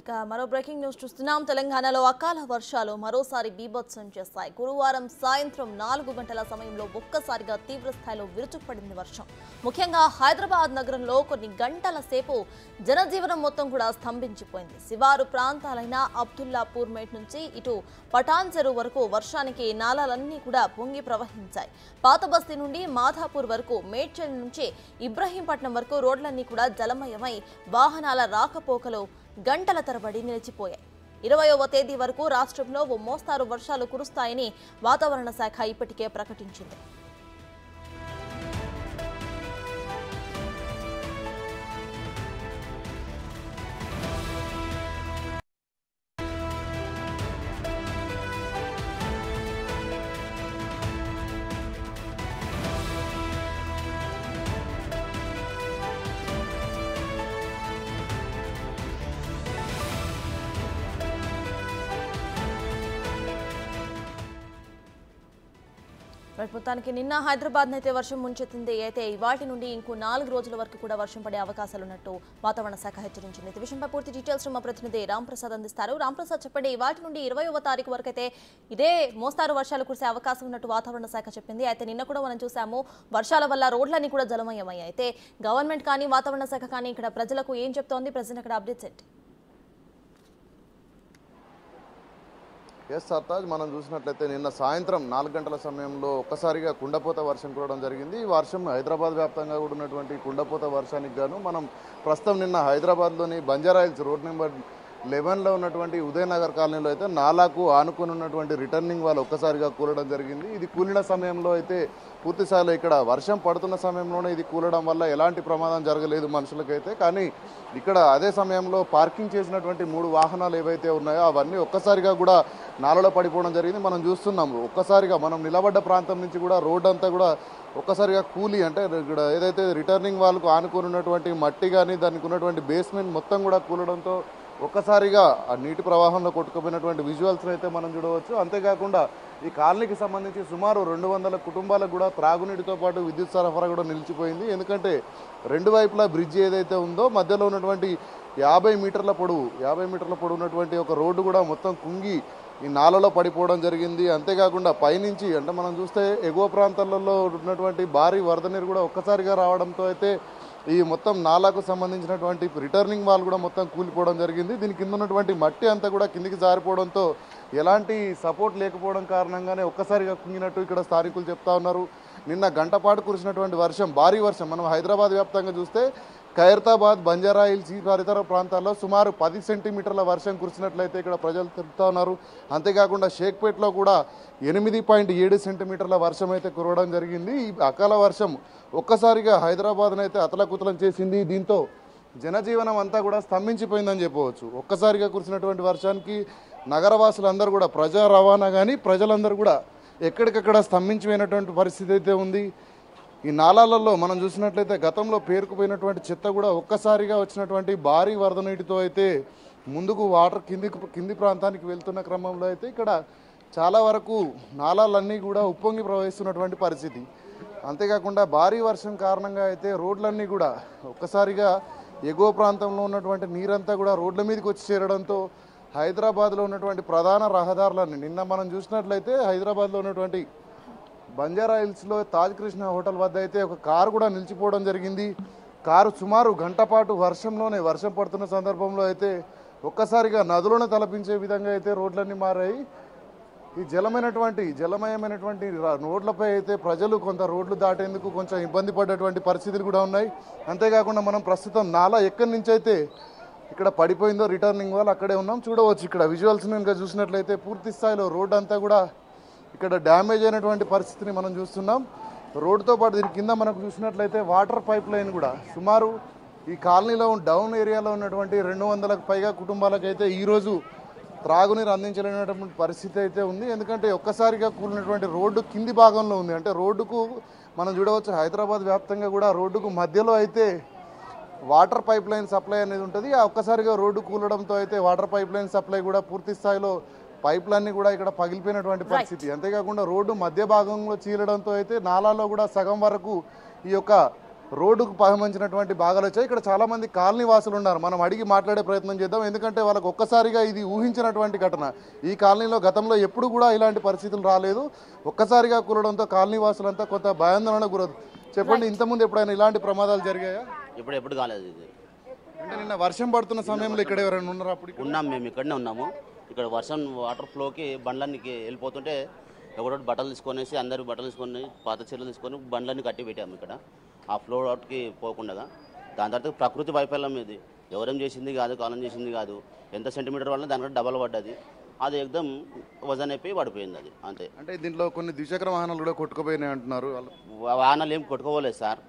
మరో breaking news చూస్తున్నాం. తెలంగాణలో అకాల వర్షాలు మరోసారి బీభత్సం చేస్తాయి. గురువారం సాయంత్రం 4 గంటల సమయంలో ఒక్కసారిగా తీవ్ర స్థాయిలో విరుచుకుపడింది వర్షం. ముఖ్యంగా హైదరాబాద్ నగరంలో కొన్ని గంటల సేపు జనజీవనం మొత్తం కూడా స్తంభించిపోయింది. శివారు ప్రాంతాలైన అబ్దుల్లాపూర్ మేట్ నుంచి ఇటు పటాన్ చెరువు వరకు వర్షానికి నాలాలన్నీ కూడా పొంగి ప్రవహించాయి. పాత బస్తీ నుండి మాధాపూర్ వరకు, మేడ్చల్ నుంచి ఇబ్రహీంపట్నం వరకు రోడ్లన్నీ కూడా జలమయమై వాహనాల రాకపోకలు గంటల తరబడి నిలిచిపోయాయి. 20వ తేదీ వరకు రాష్ట్రంలో ఓ మోస్తారు వర్షాలు కురుస్తాయని వాతావరణ శాఖ ఇప్పటికే ప్రకటించింది. మొత్తానికి నిన్న హైదరాబాద్ అయితే వర్షం ముంచెత్తింది. అయితే ఇవాటి నుండి ఇంకో 4 రోజుల వరకు కూడా వర్షం పడే అవకాశాలున్నట్టు వాతావరణ శాఖ హెచ్చరించింది. ఈ విషయంపై పూర్తి డీటెయిల్స్ మా ప్రతినిధి రాంప్రసాద్ అందిస్తారు. రాంప్రసాద్, చెప్పండి, ఇవాటి నుండి 20వ తారీఖు వరకు అయితే ఇదే మోస్తారు వర్షాలు కురిసే అవకాశం ఉన్నట్టు వాతావరణ శాఖ చెప్పింది. అయితే నిన్న కూడా మనం చూసాము, వర్షాల వల్ల రోడ్లన్నీ కూడా జలమయమయ్యాయి. అయితే గవర్నమెంట్ కానీ వాతావరణ శాఖ కానీ ఇక్కడ ప్రజలకు ఏం చెప్తోంది? ప్రజెంట్ అక్కడ అప్డేట్స్ ఏంటి? ఎస్ సర్తాజ్, మనం చూసినట్లయితే నిన్న సాయంత్రం 4 గంటల సమయంలో ఒక్కసారిగా కుండపోత వర్షం కురవడం జరిగింది. ఈ వర్షం హైదరాబాద్ వ్యాప్తంగా కూడా ఉన్నటువంటి కుండపోత వర్షానికి గాను మనం ప్రస్తుతం నిన్న హైదరాబాద్లోని బంజారాహిల్స్ రోడ్ నెంబర్ 11లో ఉన్నటువంటి ఉదయనగర్ కాలనీలో అయితే నాలాకు ఆనుకుని ఉన్నటువంటి రిటర్నింగ్ వాళ్ళు ఒక్కసారిగా కూలడం జరిగింది. ఇది కూలిన సమయంలో అయితే పూర్తి స్థాయిలో ఇక్కడ వర్షం పడుతున్న సమయంలోనే ఇది కూలడం వల్ల ఎలాంటి ప్రమాదం జరగలేదు మనుషులకైతే. కానీ ఇక్కడ అదే సమయంలో పార్కింగ్ చేసినటువంటి 3 వాహనాలు ఏవైతే ఉన్నాయో అవన్నీ ఒక్కసారిగా కూడా నాలలో పడిపోవడం జరిగింది. మనం చూస్తున్నాము, ఒక్కసారిగా మనం నిలబడ్డ ప్రాంతం నుంచి కూడా రోడ్ అంతా కూడా ఒక్కసారిగా కూలి, అంటే ఇక్కడ ఏదైతే రిటర్నింగ్ వాళ్ళకు ఆనుకుని ఉన్నటువంటి మట్టి కానీ దానికి ఉన్నటువంటి బేస్మెంట్ మొత్తం కూడా కూలడంతో ఒక్కసారిగా ఆ నీటి ప్రవాహంలో కొట్టుకుపోయినటువంటి విజువల్స్ అయితే మనం చూడవచ్చు. అంతేకాకుండా ఈ కాలనీకి సంబంధించి సుమారు 200 కుటుంబాలకు కూడా త్రాగునీటితో పాటు విద్యుత్ సరఫరా కూడా నిలిచిపోయింది. ఎందుకంటే 2 వైపులా బ్రిడ్జ్ ఏదైతే ఉందో మధ్యలో ఉన్నటువంటి 50 మీటర్ల పొడవు ఉన్నటువంటి ఒక రోడ్డు కూడా మొత్తం కుంగి ఈ నాలలో పడిపోవడం జరిగింది. అంతేకాకుండా పైనుంచి అంటే మనం చూస్తే ఎగువ ప్రాంతాలలో ఉన్నటువంటి భారీ వరద నీరు కూడా ఒక్కసారిగా రావడంతో అయితే ఈ మొత్తం నాలాకు సంబంధించినటువంటి రిటర్నింగ్ వాల్ కూడా మొత్తం కూలిపోవడం జరిగింది. దీని కింద ఉన్నటువంటి మట్టి అంతా కూడా కిందికి జారిపోవడంతో ఎలాంటి సపోర్ట్ లేకపోవడం కారణంగానే ఒక్కసారిగా కుంగినట్టు ఇక్కడ స్థానికులు చెప్తా ఉన్నారు. నిన్న గంటపాటు కురిసినటువంటి వర్షం, భారీ వర్షం, మనం హైదరాబాద్ వ్యాప్తంగా చూస్తే ఖైరతాబాద్, బంజారాహిల్స్ ఇతర ప్రాంతాల్లో సుమారు 10 సెంటీమీటర్ల వర్షం కురిసినట్లయితే ఇక్కడ ప్రజలు తెలుపుతా ఉన్నారు. అంతేకాకుండా షేక్పేట్లో కూడా 8.7 సెంటీమీటర్ల వర్షం అయితే కురవడం జరిగింది. ఈ అకాల వర్షం ఒక్కసారిగా హైదరాబాద్ను అయితే అతలకుతలం చేసింది. దీంతో జనజీవనం అంతా కూడా స్తంభించిపోయిందని చెప్పవచ్చు. ఒక్కసారిగా కురిసినటువంటి వర్షానికి నగరవాసులందరూ కూడా, ప్రజా రవాణా కానీ ప్రజలందరూ కూడా ఎక్కడికక్కడ స్తంభించిపోయినటువంటి పరిస్థితి అయితే ఉంది. ఈ నాలాలలో మనం చూసినట్లయితే గతంలో పేరుకుపోయినటువంటి చెత్త కూడా ఒక్కసారిగా వచ్చినటువంటి భారీ వరద నీటితో అయితే ముందుకు వాటర్ కింది ప్రాంతానికి వెళ్తున్న క్రమంలో అయితే ఇక్కడ చాలా వరకు నాలాలన్నీ కూడా ఉప్పొంగి ప్రవహిస్తున్నటువంటి పరిస్థితి. అంతేకాకుండా భారీ వర్షం కారణంగా అయితే రోడ్లన్నీ కూడా ఒక్కసారిగా ఎగువ ప్రాంతంలో ఉన్నటువంటి నీరంతా కూడా రోడ్ల మీదకి వచ్చి చేరడంతో హైదరాబాద్లో ఉన్నటువంటి ప్రధాన రహదారులన్నీ, నిన్న మనం చూసినట్లయితే హైదరాబాద్లో ఉన్నటువంటి బంజారాహిల్స్లో తాజ్ కృష్ణ హోటల్ వద్ద అయితే ఒక కారు కూడా నిలిచిపోవడం జరిగింది. కారు సుమారు గంట పాటు వర్షం పడుతున్న సందర్భంలో అయితే ఒక్కసారిగా నదులను తలపించే విధంగా అయితే రోడ్లన్నీ మారాయి. ఈ జలమయమైనటువంటి రోడ్లపై అయితే ప్రజలు కొంత రోడ్లు దాటేందుకు కొంచెం ఇబ్బంది పడ్డటువంటి పరిస్థితులు కూడా ఉన్నాయి. అంతేకాకుండా మనం ప్రస్తుతం నాలా ఎక్కడి నుంచి అయితే ఇక్కడ పడిపోయిందో రిటర్నింగ్ వాళ్ళు అక్కడే ఉన్నాం, చూడవచ్చు. ఇక్కడ విజువల్స్ కనుక చూసినట్లయితే పూర్తి స్థాయిలో రోడ్ అంతా కూడా ఇక్కడ డ్యామేజ్ అయినటువంటి పరిస్థితిని మనం చూస్తున్నాం. రోడ్డుతో పాటు దీని కింద మనకు చూసినట్లయితే వాటర్ పైప్ లైన్ కూడా సుమారు ఈ కాలనీలో డౌన్ ఏరియాలో ఉన్నటువంటి 200లకు పైగా కుటుంబాలకైతే ఈరోజు త్రాగునీరు అందించలేనటువంటి పరిస్థితి అయితే ఉంది. ఎందుకంటే ఒక్కసారిగా కూలినటువంటి రోడ్డు కింది భాగంలో ఉంది. అంటే రోడ్డుకు మనం చూడవచ్చు, హైదరాబాద్ వ్యాప్తంగా కూడా రోడ్డుకు మధ్యలో అయితే వాటర్ పైప్ లైన్ సప్లై అనేది ఉంటుంది. ఆ ఒక్కసారిగా రోడ్డు కూలడంతో అయితే వాటర్ పైప్ లైన్ సప్లై కూడా పూర్తి స్థాయిలో పైప్లన్నీ కూడా ఇక్కడ పగిలిపోయినటువంటి పరిస్థితి. అంతేకాకుండా రోడ్డు మధ్య భాగంలో చీలడంతో అయితే నాలాలో కూడా సగం వరకు ఈ యొక్క రోడ్డుకు పహమించినటువంటి భాగాలు వచ్చాయి. ఇక్కడ చాలామంది కాలనీ వాసులు ఉన్నారు. మనం అడిగి మాట్లాడే ప్రయత్నం చేద్దాం. ఎందుకంటే వాళ్ళకు ఒక్కసారిగా ఇది ఊహించినటువంటి ఘటన. ఈ కాలనీలో గతంలో ఎప్పుడు కూడా ఇలాంటి పరిస్థితులు రాలేదు. ఒక్కసారిగా కూలడంతో కాలనీ వాసులంతా కొంత భయాందోళన గురవుతారు. చెప్పండి, ఇంతకుముందు ఎప్పుడైనా ఇలాంటి ప్రమాదాలు జరిగాయా? ఎప్పుడు కాలేదు ఇది. అంటే నిన్న వర్షం పడుతున్న సమయంలో ఇక్కడ ఎవరైనా ఉన్నారా? అప్పుడు ఉన్నాం, మేము ఇక్కడనే ఉన్నాము. ఇక్కడ వర్షం వాటర్ ఫ్లోకి బండ్లన్నీ వెళ్ళిపోతుంటే ఎవరో బట్టలు తీసుకొనేసి అందరూ బట్టలు తీసుకొని పాత చీరలు తీసుకొని బండ్లన్నీ కట్టి పెట్టాము ఇక్కడ ఆ ఫ్లో అవుట్కి పోకుండా. దాని తర్వాత ప్రకృతి వైఫల్యం ఇది, ఎవరేం చేసింది కాదు, కాలం చేసింది కాదు. ఎంత సెంటీమీటర్ వల్ల దానికంటే డబల్ పడ్డది. అది ఎగ్దం వజన్ అయిపోయి పడిపోయింది అది అంతే. అంటే దీంట్లో కొన్ని ద్విచక్ర వాహనాలు కూడా కొట్టుకుపోయినాయి అంటున్నారు. వాహనాలు ఏం కొట్టుకోలేదు సార్.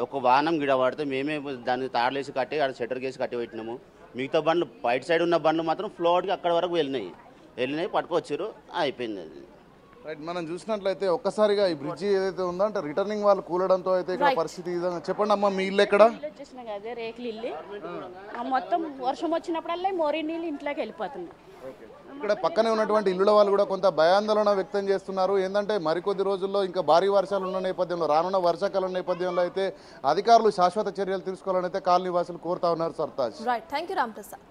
ఒక వాహనం గిడ పడితే మేమే దాన్ని తాడలేసి కట్టి అక్కడ షట్టర్ కేసి కట్టి పెట్టినాము. మిగతా బండ్లు బయట సైడ్ ఉన్న బండ్లు మాత్రం ఫ్లో అవుట్కి అక్కడ వరకు వెళ్ళినాయి పట్టుకొచ్చారు, అయిపోయింది అది. రైట్, మనం చూసినట్లయితే ఒక్కసారిగా ఈ బ్రిడ్జి ఏదైతే ఉందో అంటే రిటర్నింగ్ వాళ్ళు కూలడంతో అయితే ఇక్కడ పరిస్థితి చెప్పండి అమ్మా, మీ ఇల్లు ఎక్కడ? వచ్చేసినా అదే రేకులు ఇల్లు మొత్తం వర్షం వచ్చినప్పుడల్లా మోరీ నీళ్ళు ఇంట్లోకి వెళ్ళిపోతుంది. ఇక్కడ పక్కనే ఉన్నటువంటి ఇల్లుల వాళ్ళు కూడా కొంత భయాందోళన వ్యక్తం చేస్తున్నారు. ఏంటంటే మరికొద్ది రోజుల్లో ఇంకా భారీ వర్షాలు ఉన్న నేపథ్యంలో, రానున్న వర్షాకాలం నేపథ్యంలో అయితే అధికారులు శాశ్వత చర్యలు తీసుకోవాలని అయితే కాలనీ వాసులు కోరుతా ఉన్నారు. Sartaj. Right, thank you Ram Prasad.